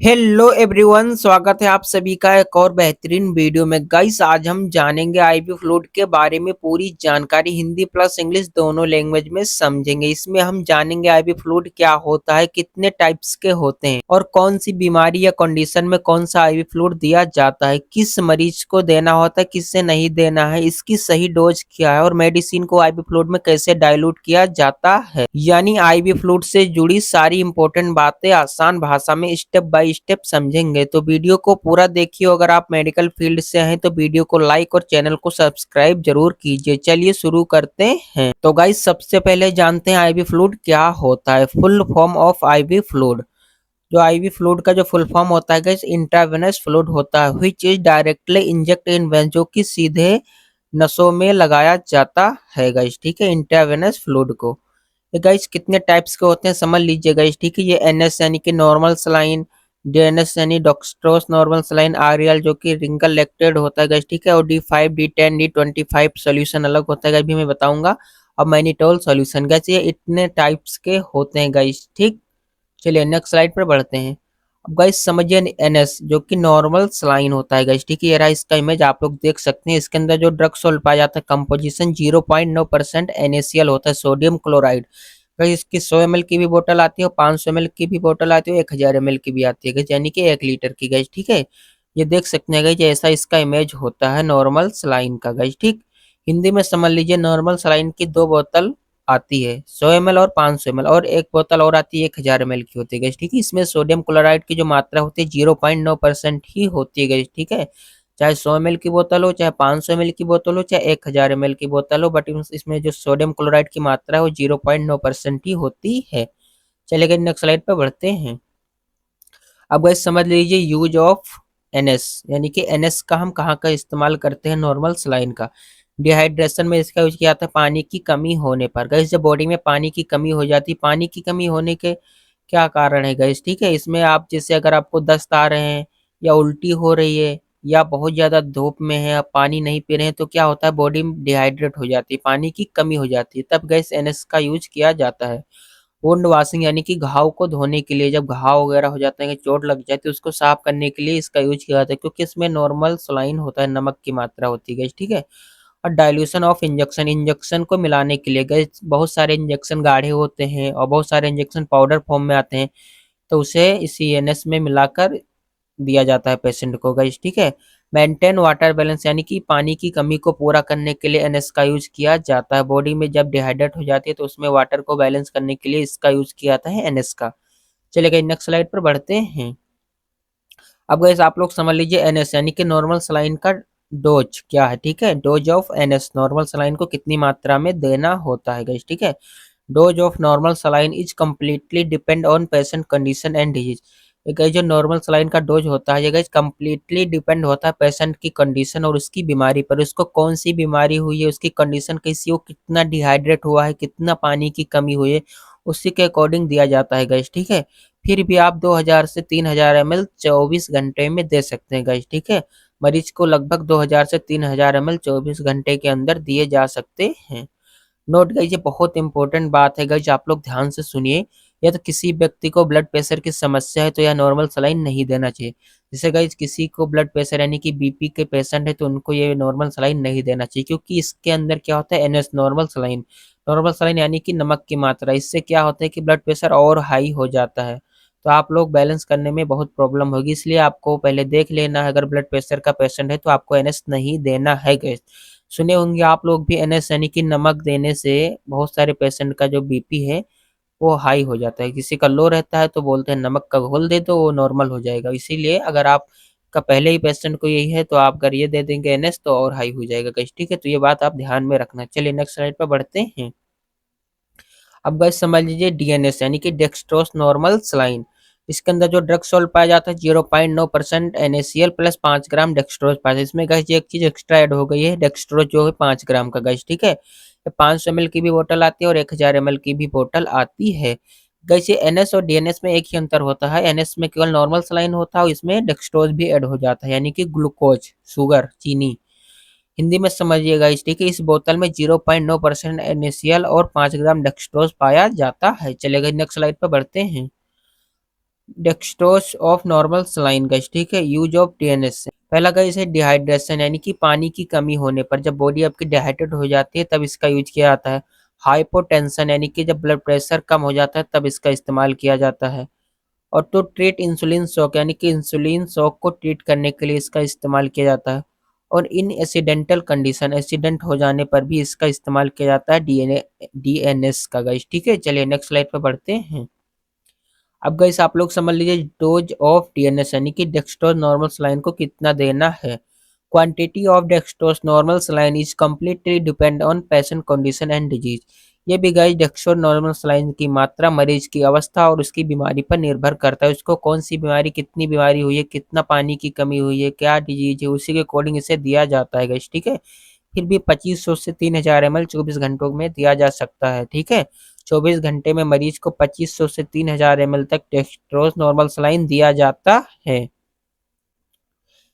Hello everyone, स्वागत है आप सभी का एक और बेहतरीन वीडियो में। गाइस, आज हम जानेंगे आईवी फ्लूइड के बारे में। पूरी जानकारी हिंदी प्लस इंग्लिश दोनों लैंग्वेज में समझेंगे। इसमें हम जानेंगे आईवी फ्लूइड क्या होता है, कितने टाइप्स के होते हैं और कौन सी बीमारी या कंडीशन में कौन सा आईवी फ्लूइड दिया जाता है, किस मरीज को देना होता है, किससे नहीं देना है, इसकी सही डोज क्या है और मेडिसिन को आईवी फ्लूइड में कैसे डाइल्यूट किया जाता है। यानी आईवी फ्लूइड से जुड़ी सारी इंपॉर्टेंट बातें आसान भाषा में स्टेप बाय स्टेप समझेंगे। तो वीडियो को पूरा देखिए। अगर आप मेडिकल फील्ड से हैं तो वीडियो को लाइक और चैनल को सब्सक्राइब जरूर कीजिए। चलिए शुरू करते हैं। तो गाइस, सबसे पहले जानते हैं आईवी फ्लूइड क्या होता है। Full form of IV fluid. जो आईवी फ्लूइड का जो फुल फॉर्म होता है गाइस, इंट्रावेनस फ्लूइड होता है, which is directly inject in when, जो कि सीधे नसों में लगाया जाता है गाइस। ठीक है, इंट्रावेनस फ्लूइड को। ये गाइस कितने टाइप्स के होते हैं समझ लीजिए गाइस। ठीक है, ये एनएस यानी कि नॉर्मल सलाइन, डीएनएस यानी डॉक्स्ट्रोस नॉर्मल सलाइन, आरएल जो कि रिंकल लैक्टेड होता है गाइस। ठीक है, और D5 D10 D25 सॉल्यूशन अलग होता है गाइस, भी मैं बताऊंगा। अब मैनिटोल सॉल्यूशन गाइस, ये इतने टाइप्स के होते हैं गाइस। ठीक, चलिए नेक्स्ट स्लाइड पर बढ़ते हैं। अब गाइस समझिए, एनएस जो कि नॉर्मल सलाइन होता है गाइस। ठीक है, ये रहा इसका इमेज, आप लोग देख सकते हैं। इसके अंदर जो ड्रग सोल्ट पाया जाता है, कंपोजिशन 0.9% NaCl होता है, सोडियम क्लोराइड। गाइस इसकी 100 ml की भी बोतल आती है और 500 ml की भी बोतल आती है, 1000 ml की भी आती है गाइस, यानी कि 1 लीटर की गाइस। ठीक है, ये देख सकते हैं गाइस, ऐसा इसका इमेज होता है नॉर्मल सलाइन का गाइस। ठीक, हिंदी में समझ लीजिए, नॉर्मल सलाइन की दो बोतल आती है, 100 ml और 500 ml, और एक बोतल और आती है 1000 ml की होती है गाइस। ठीक है, इसमें सोडियम क्लोराइड की जो मात्रा होती है 0.9% ही होती है गाइस। ठीक है, चाहे 100 ml की बोतल हो, चाहे 500 ml की बोतल हो, चाहे 1000 ml की बोतल हो, बट इसमें जो सोडियम क्लोराइड की मात्रा है वो 0.9% ही होती है। चलिए नेक्स्ट स्लाइड पर बढ़ते हैं। अब गाइस समझ लीजिए, यूज ऑफ एनएस, यानी कि एनएस का हम कहाँ का इस्तेमाल करते हैं नॉर्मल सलाइन का। डिहाइड्रेशन में इसका यूज किया जाता है पानी की कमी होने पर। गाइस जब बॉडी में पानी की कमी हो जाती है, पानी की कमी होने के क्या कारण है गाइस। ठीक है, इसमें आप जैसे अगर आपको दस्त आ रहे हैं या उल्टी हो रही है या बहुत ज़्यादा धूप में है, आप पानी नहीं पी रहे हैं, तो क्या होता है, बॉडी में डिहाइड्रेट हो जाती है, पानी की कमी हो जाती है, तब गैस एनएस का यूज किया जाता है। वुंड वॉशिंग यानी कि घाव को धोने के लिए, जब घाव वगैरह हो जाते हैं, चोट लग जाती है, उसको साफ करने के लिए इसका यूज किया जाता है, क्योंकि इसमें नॉर्मल सलाइन होता है, नमक की मात्रा होती है। ठीक है, और डाइल्यूशन ऑफ इंजेक्शन, इंजेक्शन को मिलाने के लिए गैस, बहुत सारे इंजेक्शन गाढ़े होते हैं और बहुत सारे इंजेक्शन पाउडर फॉर्म में आते हैं, तो उसे इसी एनएस में मिलाकर दिया जाता है पेशेंट को गाइस। ठीक है, मेंटेन वाटर बैलेंस यानी कि पानी की कमी को पूरा करने के लिए एनएस का यूज किया जाता है। बॉडी में जब डिहाइड्रेट हो जाती है तो उसमें वाटर को बैलेंस करने के लिए इसका यूज किया जाता है एनएस का। चलिए गाइस नेक्स्ट स्लाइड पर बढ़ते हैं। अब गाइस आप लोग समझ लीजिए, एनएस यानी कि नॉर्मल सलाइन का डोज क्या है। ठीक है, dose of NS, normal saline को कितनी मात्रा में देना होता है गाइस। ठीक है, dose of normal saline is completely depend on patient condition and disease. ये गाइस जो नॉर्मल सलाइन का डोज होता है, ये गाइस कम्प्लीटली डिपेंड होता है पेशेंट की कंडीशन और उसकी बीमारी पर। उसको कौन सी बीमारी हुई है, उसकी कंडीशन कैसी, वो कितना डिहाइड्रेट हुआ है, कितना पानी की कमी हुई है, उसी के अकॉर्डिंग दिया जाता है गाइस। ठीक है, फिर भी आप 2000 से 3000 ml 24 घंटे में दे सकते हैं गाइस। ठीक है, मरीज को लगभग 2000 से 3000 ml 24 घंटे के अंदर दिए जा सकते हैं। नोट गाइस, ये बहुत इंपॉर्टेंट बात है गाइस, आप लोग ध्यान से सुनिए। या तो किसी व्यक्ति को ब्लड प्रेशर की समस्या है तो यह नॉर्मल सलाइन नहीं देना चाहिए। जैसे गाइस किसी को ब्लड प्रेशर यानी कि बीपी के पेशेंट है तो उनको ये नॉर्मल सलाइन नहीं देना चाहिए, क्योंकि इसके अंदर क्या होता है, NS normal saline, normal saline यानी कि नमक की मात्रा, इससे क्या होता है कि ब्लड प्रेशर और हाई हो जाता है, तो आप लोग बैलेंस करने में बहुत प्रॉब्लम होगी। इसलिए आपको पहले देख लेना है, अगर ब्लड प्रेशर का पेशेंट है तो आपको एनएस नहीं देना है गाइस। सुने होंगे आप लोग भी, एनएस यानी कि नमक देने से बहुत सारे पेशेंट का जो बीपी है वो हाई हो जाता है। किसी का लो रहता है तो बोलते हैं नमक का घोल दे दो, वो नॉर्मल हो जाएगा। इसीलिए अगर आप का पहले ही पेशेंट को यही है तो आप अगर ये दे देंगे एनएस तो और हाई हो जाएगा गाइस। ठीक है, तो ये बात आप ध्यान में रखना। चलिए नेक्स्ट स्लाइड पर बढ़ते हैं। अब गाइस समझ लीजिए, डीएनएस यानी कि डेक्सट्रोस नॉर्मल सलाइन। इसके अंदर जो ड्रग सोल्ट पाया जाता है 0.9% NaCl प्लस 5 ग्राम डेक्सट्रोज पाया जाता है। इसमें गाइस एक चीज एक्स्ट्रा ऐड हो गई है, डेक्सट्रोज जो है 5 ग्राम का गाइस। ठीक है, 500 ml की भी बोतल आती है और 1000 ml की भी बोतल आती है गाइस। ये एनएस और डीएनएस में एक ही अंतर होता है, एनएस में केवल नॉर्मल सलाइन होता है और इसमें डेक्सट्रोज भी ऐड हो जाता है, यानी कि ग्लूकोज, शुगर, चीनी। हिंदी में समझिएगा इस, ठीक है, इस बोतल में 0.9% NaCl और 5 ग्राम डेक्सट्रोज पाया जाता है। चलेगा नेक्स्ट स्लाइड पर बढ़ते हैं। Dextrose of normal saline guys, ठीक है। यूज ऑफ डीएनएस, पहला गाइस है डिहाइड्रेशन, यानी कि पानी की कमी होने पर, जब बॉडी आपकी डिहाइड्रेट हो जाती है तब इसका यूज किया जाता है। हाइपोटेंशन, यानी कि जब ब्लड प्रेशर कम हो जाता है तब इसका इस्तेमाल किया जाता है। और टू ट्रीट इंसुलिन शॉक, यानी कि इंसुलिन शॉक को ट्रीट करने के लिए इसका इस्तेमाल किया जाता है। और इन एक्सीडेंटल कंडीशन, एक्सीडेंट हो जाने पर भी इसका इस्तेमाल किया जाता है डीएनएस का गाइस, ठीक है। चलिए नेक्स्ट स्लाइड पे बढ़ते हैं। अब गाइस आप लोग समझ लीजिए डोज ऑफ डीएनएस, यानी कि डेक्सट्रोज नॉर्मल सलाइन को कितना देना है। Quantity of dextrose normal saline is completely depend on patient condition and disease. ये भी गाइस डेक्सट्रोज नॉर्मल सलाइन की मात्रा मरीज की अवस्था और उसकी बीमारी पर निर्भर करता है। उसको कौन सी बीमारी, कितनी बीमारी हुई है, कितना पानी की कमी हुई है, क्या डिजीज है, उसी के अकॉर्डिंग इसे दिया जाता है गाइस, ठीक है। फिर भी 2500 से 3000 ml 24 घंटों में दिया जा सकता है, ठीक है। 24 घंटे में मरीज को 2500 से 3000 ml तक डेक्सट्रोज नॉर्मल सलाइन दिया जाता है।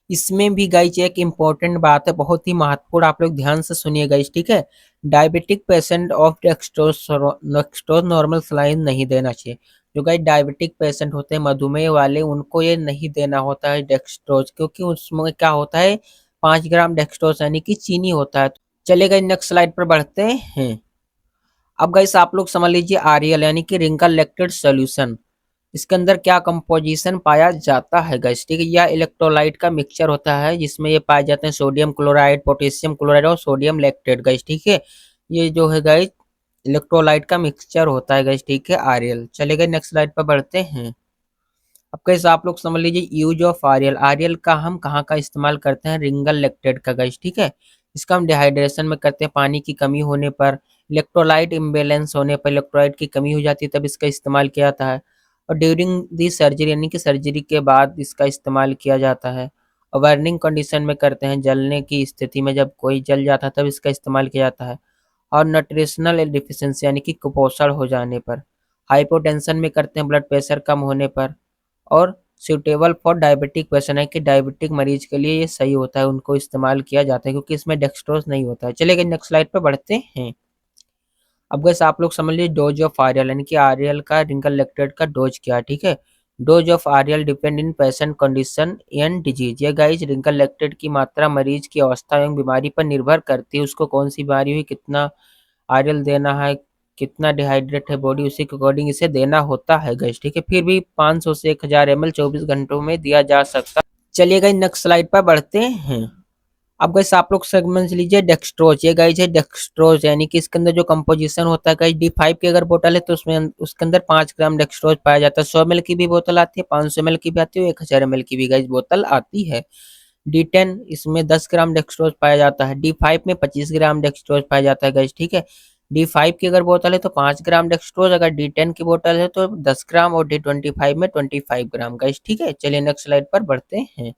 इसमें भी गाइस एक इम्पोर्टेंट बात है, बहुत ही महत्वपूर्ण, आप लोग ध्यान से सुनिए गाइस, ठीक है। Diabetic patient of dextrose normal saline नहीं देना चाहिए। जो गाइस डायबिटिक पेशेंट होते हैं, मधुमेह वाले, उनको ये नहीं देना होता है डेक्सट्रोज, क्योंकि उसमें क्या होता है 5 ग्राम डेक्सट्रोज यानी कि चीनी होता है। चलिए गाइस नेक्स्ट स्लाइड पर बढ़ते हैं। अब गाइस आप लोग समझ लीजिए आरएल, यानी कि रिंकल लैक्टेट सॉल्यूशन, इसके अंदर क्या कंपोजिशन पाया जाता है गाइस, ठीक है। यह इलेक्ट्रोलाइट का मिक्सचर होता है जिसमें ये पाए जाते हैं सोडियम क्लोराइड, पोटेशियम क्लोराइड और सोडियम लैक्टेट गाइस, ठीक है। ये जो है गाइस इलेक्ट्रोलाइट का मिक्सचर होता है गाइस, ठीक है, आरएल। चलेगा नेक्स्ट स्लाइड पर बढ़ते हैं। अब कैसे आप लोग समझ लीजिए यूज ऑफ आरएल, आरएल का हम कहाँ का इस्तेमाल करते हैं, रिंगल लैक्टेट का गाइस, ठीक है। इसका हम डिहाइड्रेशन में करते हैं, पानी की कमी होने पर, इलेक्ट्रोलाइट इम्बेलेंस होने पर, इलेक्ट्रोलाइट की कमी हो जाती है तब इसका इस्तेमाल किया जाता है। और ड्यूरिंग दी सर्जरी, यानी कि सर्जरी के बाद इसका इस्तेमाल किया जाता है। और बर्निंग कंडीशन में करते हैं, जलने की स्थिति में जब कोई जल जाता है तब इसका इस्तेमाल किया जाता है। और न्यूट्रिशनल डिफिशिएंसी, यानी कि कुपोषण हो जाने पर। हाइपोटेंशन में करते हैं, ब्लड प्रेशर कम होने पर। और सूटेबल फॉर डायबिटिक पेशेंट है कि डायबिटिक मरीज के लिए ये सही होता है, उनको इस्तेमाल किया जाता है क्योंकि इसमें डेक्सट्रोज नहीं होता है। चलिए नेक्स्ट स्लाइड पर बढ़ते हैं। अब गैस आप लोग समझ लीजिए डोज ऑफ आरएल, यानी कि आरएल का रिंकल लैक्टेट का डोज क्या है, ठीक है। Dose of RL depend in patient condition and disease. ये गाइस रिंकल लैक्टेट की मात्रा मरीज की अवस्था एवं बीमारी पर निर्भर करती है, उसको कौन सी बीमारी हुई, कितना आरएल देना है, कितना डिहाइड्रेट है बॉडी, उसी के अकॉर्डिंग इसे देना होता है गाइस, ठीक है। फिर भी 500 से 1000 ml 24 घंटों में दिया जा सकता है। चलिए गाइस नेक्स्ट स्लाइड पर बढ़ते हैं। अब गाइस आप लोग समझ लीजिए डेक्सट्रोज, ये गाइस है डेक्सट्रोज, यानी कि इसके अंदर जो कंपोजिशन होता है गाइस, D5 की अगर बोतल है तो उसमें उसके अंदर 5 ग्राम डेक्सट्रोज पाया जाता है। 100 ml की भी बोतल आती है, 500 ml की भी आती है, 1000 ml की भी गाइस बोतल आती है। D10 इसमें 10 ग्राम डेक्सट्रोज पाया जाता है। D5 में 25 ग्राम डेक्सट्रोज पाया जाता है गाइस, ठीक है। D5 की अगर बोतल है तो 5 ग्राम डेक्सट्रोज, अगर D10 की बोतल है तो 10 ग्राम, और D25 में 25 ग्राम गाइस, ठीक है। चलिए नेक्स्ट स्लाइड पर बढ़ते हैं।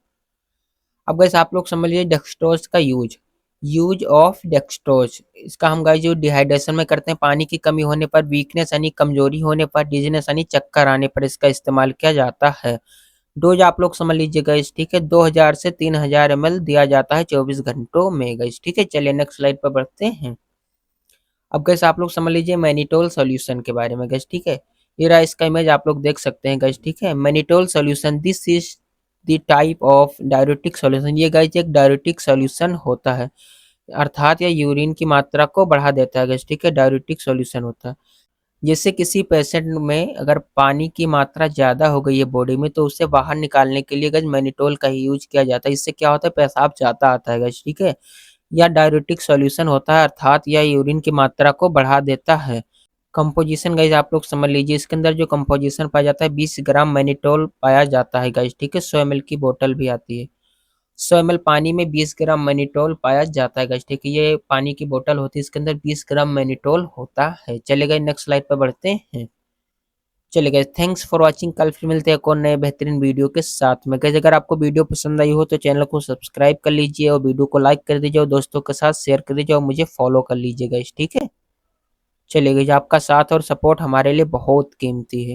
अब गाइस आप लोग समझ लीजिए डेक्सट्रोज का यूज, यूज ऑफ डेक्सट्रोज, इसका हम गाइस जो डिहाइड्रेशन में करते हैं, पानी की कमी होने पर, वीकनेस यानी कमजोरी होने पर, डिजीनेस यानी चक्कर आने पर इसका इस्तेमाल किया जाता है। डोज आप लोग समझ लीजिए गाइस, ठीक है, 2000 से 3000 ml दिया जाता है 24 घंटों में गाइस, ठीक है। चलिए नेक्स्ट स्लाइड पर बढ़ते हैं। अब गाइस आप लोग समझ लीजिए मैनिटोल सॉल्यूशन के बारे में गाइस, ठीक है। ये रहा इसका इमेज, आप लोग देख सकते हैं गाइस, ठीक है। Mannitol solution, this is the type of diuretic solution, ये गाइस एक डायरेटिक सॉल्यूशन होता है, अर्थात यह यूरिन की मात्रा को बढ़ा देता है गाइस, ठीक है, डायरेटिक सॉल्यूशन होता है। जैसे किसी पेशेंट में अगर पानी की मात्रा ज़्यादा हो गई है बॉडी में तो उसे बाहर निकालने के लिए गाइस मैनिटोल का ही यूज किया जाता है। इससे क्या होता है, पेशाब ज़्यादा आता है गाइस, ठीक है। या डायरेटिक सॉल्यूशन होता है, अर्थात यह यूरिन की मात्रा को बढ़ा देता है। कंपोजिशन गाइस आप लोग समझ लीजिए, इसके अंदर जो कंपोजिशन पाया जाता है 20 ग्राम मैनिटोल पाया जाता है गाइस, ठीक है। 100 ml की बोतल भी आती है। 100 ml पानी में 20 ग्राम मैनिटोल पाया जाता है गाइस, ठीक है। ये पानी की बोतल होती है, इसके अंदर 20 ग्राम मैनिटोल होता है। चलेगा नेक्स्ट स्लाइड पर बढ़ते हैं। चलेगा, थैंक्स फॉर वॉचिंग, कल फिर मिलते हैं एक और नए बेहतरीन वीडियो के साथ में गाइस। अगर आपको वीडियो पसंद आई हो तो चैनल को सब्सक्राइब कर लीजिए और वीडियो को लाइक कर दीजिए और दोस्तों के साथ शेयर कर दीजिए और मुझे फॉलो कर लीजिए गाइस, ठीक है। चलिए गाइस, आपका साथ और सपोर्ट हमारे लिए बहुत कीमती है।